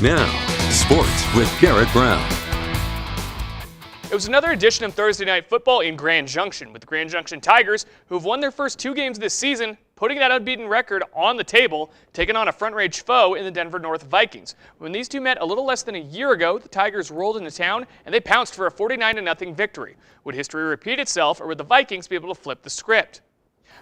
Now, sports with Garrett Brown. It was another edition of Thursday Night Football in Grand Junction, with the Grand Junction Tigers, who have won their first 2 games this season, putting that unbeaten record on the table, taking on a front-range foe in the Denver North Vikings. When these two met a little less than a year ago, the Tigers rolled into town and they pounced for a 49-0 victory. Would history repeat itself, or would the Vikings be able to flip the script?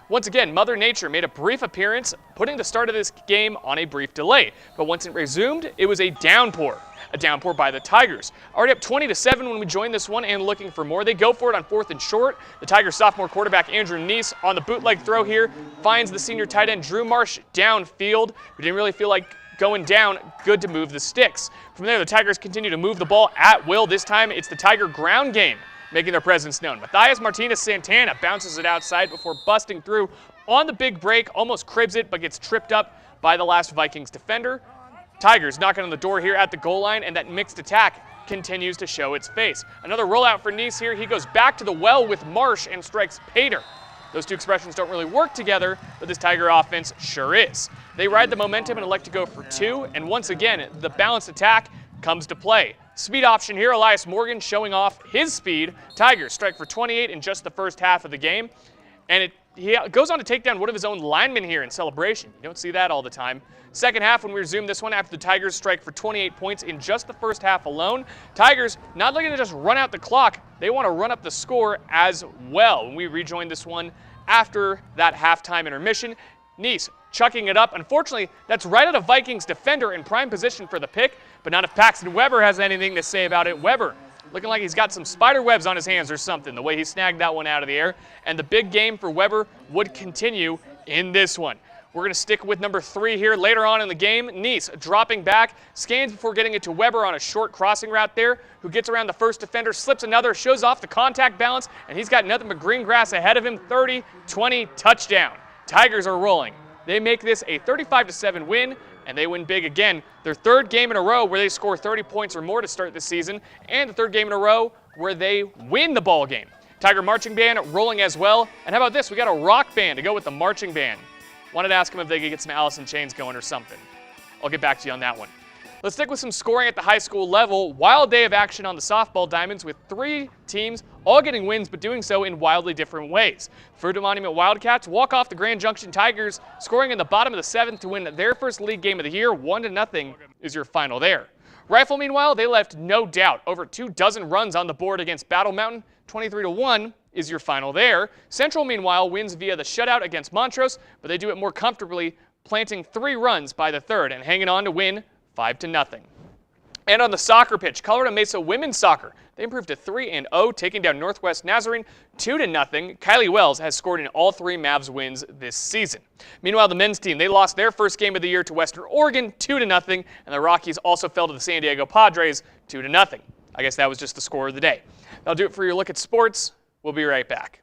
Once again, Mother Nature made a brief appearance, putting the start of this game on a brief delay. But once it resumed, it was a downpour. A downpour by the Tigers. Already up 20-7 when we joined this one and looking for more. They go for it on 4th and short. The Tigers sophomore quarterback Andrew Neese on the bootleg throw here finds the senior tight end Drew Marsh downfield, who didn't really feel like going down. Good to move the sticks. From there, the Tigers continue to move the ball at will. This time, it's the Tiger ground game making their presence known. Matthias Martinez-Santana bounces it outside before busting through on the big break, almost cribs it, but gets tripped up by the last Vikings defender. Tigers knocking on the door here at the goal line, and that mixed attack continues to show its face. Another rollout for Neese here. He goes back to the well with Marsh and strikes Pater. Those two expressions don't really work together, but this Tiger offense sure is. They ride the momentum and elect to go for 2, and once again, the balanced attack comes to play. Speed option here, Elias Morgan showing off his speed. Tigers strike for 28 in just the first half of the game, and he goes on to take down one of his own linemen here in celebration. You don't see that all the time. Second half, when we resume this one after the Tigers strike for 28 points in just the first half alone, Tigers not looking to just run out the clock, they want to run up the score as well. When we rejoin this one after that halftime intermission, Neese chucking it up. Unfortunately, that's right at a Vikings defender in prime position for the pick, but not if Paxton Weber has anything to say about it. Weber looking like he's got some spider webs on his hands or something, the way he snagged that one out of the air. And the big game for Weber would continue in this one. We're going to stick with number 3 here later on in the game. Neese dropping back, scans before getting it to Weber on a short crossing route there, who gets around the first defender, slips another, shows off the contact balance, and he's got nothing but green grass ahead of him. 30-20 touchdown. Tigers are rolling. They make this a 35-7 win, and they win big again. Their 3rd game in a row where they score 30 points or more to start the season, and the 3rd game in a row where they win the ball game. Tiger marching band rolling as well. And how about this? We got a rock band to go with the marching band. Wanted to ask them if they could get some Alice in Chains going or something. I'll get back to you on that one. Let's stick with some scoring at the high school level. Wild day of action on the softball diamonds with 3 teams all getting wins, but doing so in wildly different ways. Fruita Monument Wildcats walk off the Grand Junction Tigers, scoring in the bottom of the 7th to win their first league game of the year. 1-0 is your final there. Rifle, meanwhile, they left no doubt. Over 24 runs on the board against Battle Mountain. 23-1 is your final there. Central, meanwhile, wins via the shutout against Montrose, but they do it more comfortably, planting 3 runs by the 3rd and hanging on to win 5-0. And on the soccer pitch, Colorado Mesa women's soccer, they improved to 3-0, taking down Northwest Nazarene 2-0. Kylie Wells has scored in all 3 Mavs wins this season. Meanwhile, the men's team, they lost their first game of the year to Western Oregon 2-0, and the Rockies also fell to the San Diego Padres 2-0. I guess that was just the score of the day. That'll do it for your look at sports. We'll be right back.